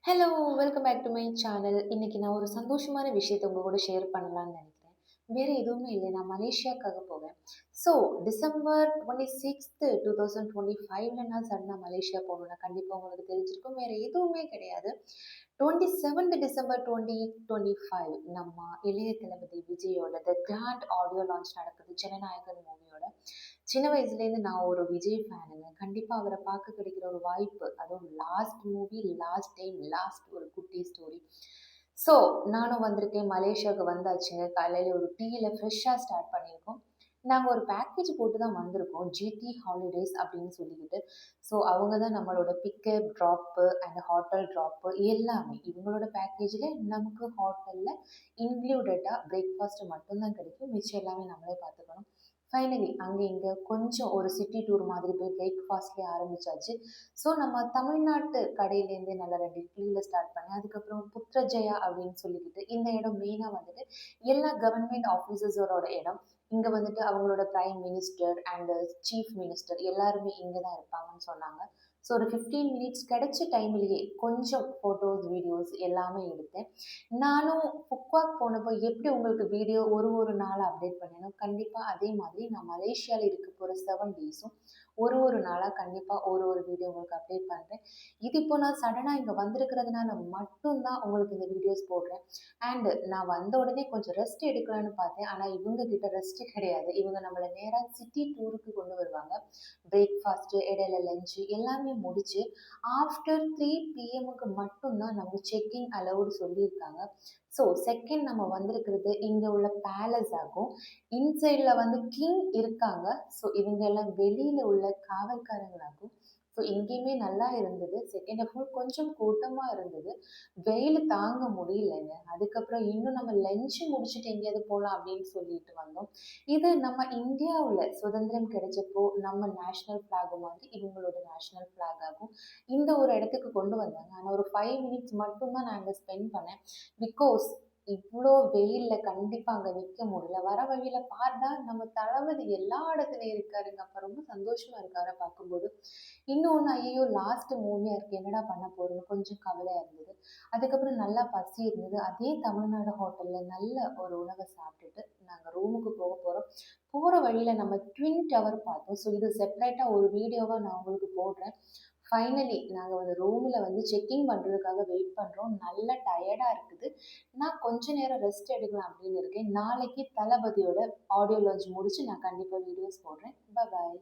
Hello! Welcome back to my channel. இன்னைக்கு நான் ஒரு சந்தோஷமான விஷயத்த உங்க கூட ஷேர் பண்ணலான்னு நெனைக்கிறேன். வேற எதுவுமே இல்ல. நான் மலேசியாக்காக போவேன். ஸோ டிசம்பர் 26 2025ல நான் சடனா மலேசியா போணும்னா கண்டிப்பா உங்களுக்கு தெரிஞ்சிருக்கும். வேற எதுவுமே கிடையாது. 27th டிசம்பர் 2025 நம்ம இளைய தளபதி விஜயோட த கிராண்ட் ஆடியோ லான்ச் நடக்குது. ஜனநாயகன் மூவியோட. சின்ன வயசுலேருந்து நான் ஒரு விஜய் ஃபேனுங்க. கண்டிப்பா அவர பார்க்க கிடைக்கிற ஒரு வாய்ப்பு, அதுவும் last movie, last time, last ஒரு குட்டி ஸ்டோரி. ஸோ நானும் வந்திருக்கேன். மலேசியாவுக்கு வந்தாச்சுங்க. காலையில ஒரு டீயில ஃப்ரெஷ்ஷா ஸ்டார்ட் பண்ணியிருக்கோம். நாங்க ஒரு பேக்கேஜ் போட்டு தான் வந்திருக்கோம். ஜிடி ஹாலிடேஸ் அப்படின்னு சொல்லிக்கிட்டு. ஸோ அவங்க தான் நம்மளோட pickup, drop and hotel drop எல்லாமே. இவங்களோட பேக்கேஜில நமக்கு ஹோட்டல்ல இன்க்ளூடட்டா பிரேக்ஃபாஸ்ட் மட்டும் தான் கிடைக்கும். மிச்சம் எல்லாமே நம்மளே பார்த்துக்கணும். ஃபைனலி அங்கே இங்கே கொஞ்சம் ஒரு சிட்டி டூர் மாதிரி போய் பிரேக்ஃபாஸ்ட்லேயே ஆரம்பிச்சாச்சு. ஸோ நம்ம தமிழ்நாட்டு கடையிலேருந்தே நல்லா 2 இட்லியில ஸ்டார்ட் பண்ணி, அதுக்கப்புறம் புத்ரஜயா அப்படின்னு சொல்லிக்கிட்டு இந்த இடம் மெயினாக வந்துட்டு எல்லா கவர்மெண்ட் ஆஃபீஸர்ஸோட இடம். இங்கே வந்துட்டு அவங்களோட prime minister and chief minister எல்லாருமே இங்கே தான் இருப்பாங்கன்னு சொன்னாங்க. ஸோ ஒரு 15 மினிட்ஸ் கிடைச்ச டைம்லேயே கொஞ்சம் ஃபோட்டோஸ், வீடியோஸ் எல்லாமே எடுத்தேன். நானும் புக்வாக் போனப்போ எப்படி உங்களுக்கு வீடியோ ஒரு ஒரு நாளா அப்டேட் பண்ணேனோ, கண்டிப்பா அதே மாதிரி நான் மலேசியால இருக்க போற 7 டேஸும் ஒரு ஒரு நாளா கண்டிப்பா ஒரு ஒரு வீடியோ உங்களுக்கு அப்டேட் பண்றேன். இது இப்போ நான் சடனா இங்க வந்திருக்கிறதுனால மட்டும் தான் உங்களுக்கு இந்த வீடியோஸ் போடுறேன். அண்ட் நான் வந்த உடனே கொஞ்சம் ரெஸ்ட் எடுக்கலான்னு பார்த்தேன். ஆனா இவங்க கிட்ட ரெஸ்ட் கிடையாது. இவங்க நம்மள நேரா சிட்டி டூருக்கு கொண்டு வருவாங்க. பிரேக்ஃபாஸ்ட், இடையில லஞ்ச் எல்லாமே முடிச்சு ஆஃப்டர் 3 பிஎம்முக்கு மட்டும் தான் நம்ம செக்கிங் அலவுட் சொல்லியிருக்காங்க. ஸோ செகண்ட் நம்ம வந்திருக்கிறது இங்கே உள்ள பேலஸ் ஆகும். இன்சைடில் வந்து கிங் இருக்காங்க. ஸோ இவங்க எல்லாம் வெளியில் உள்ள காவல்காரங்களாகும். ஸோ இங்கேயுமே நல்லா இருந்தது. செகண்ட் ஆஃப் ஆல் கொஞ்சம் கூட்டமாக இருந்தது. வெயில் தாங்க முடியலைங்க. அதுக்கப்புறம் இன்னும் நம்ம லஞ்சு முடிச்சுட்டு எங்கேயாவது போகலாம் அப்படின்னு சொல்லிட்டு வந்தோம். இது நம்ம இந்தியாவில் சுதந்திரம் கிடைச்சப்போ நம்ம நேஷ்னல் ஃப்ளாக் மாதிரி இவங்களோட நேஷ்னல் ஃப்ளாக் ஆகும். இந்த ஒரு இடத்துக்கு கொண்டு வந்தாங்க. ஆனால் ஒரு 5 மினிட்ஸ் மட்டும்தான் நான் அங்கே ஸ்பெண்ட் பண்ணேன். பிகாஸ் இவ்வளோ வெயில்ல கண்டிப்பா அங்க நிக்க முடியல. வர வழியில பார்த்தா நம்ம தளபதி எல்லா இடத்துலயும் இருக்காருங்க. அப்ப ரொம்ப சந்தோஷமா இருக்கு அவரை பார்க்கும்போது. இன்னொன்னு ஐயையோ லாஸ்ட் மூவியா இருக்கு. என்னடா பண்ண போறோம்னு கொஞ்சம் கவலையா இருந்தது. அதுக்கப்புறம் நல்லா பசி இருந்தது. அதே தமிழ்நாடு ஹோட்டல்ல நல்ல ஒரு உணவை சாப்பிட்டுட்டு நாங்க ரூமுக்கு போக போறோம். போற வழியில நம்ம ட்வின் டவர் பார்த்தோம். ஸோ இது செப்பரேட்டா ஒரு வீடியோவா நான் உங்களுக்கு போடுறேன். ஃபைனலி நாங்க வந்து ரூம்ல வந்து செக்கிங் பண்றதுக்காக வெயிட் பண்றோம். நல்ல டயர்டா இருக்குது. நான் கொஞ்ச நேரம் ரெஸ்ட் எடுக்கலாம் அப்படின்னு இருக்கேன். நாளைக்கு தளபதியோட ஆடியோ லான்ச் முடிச்சு நான் கண்டிப்பா வீடியோஸ் போடுறேன். பாய்.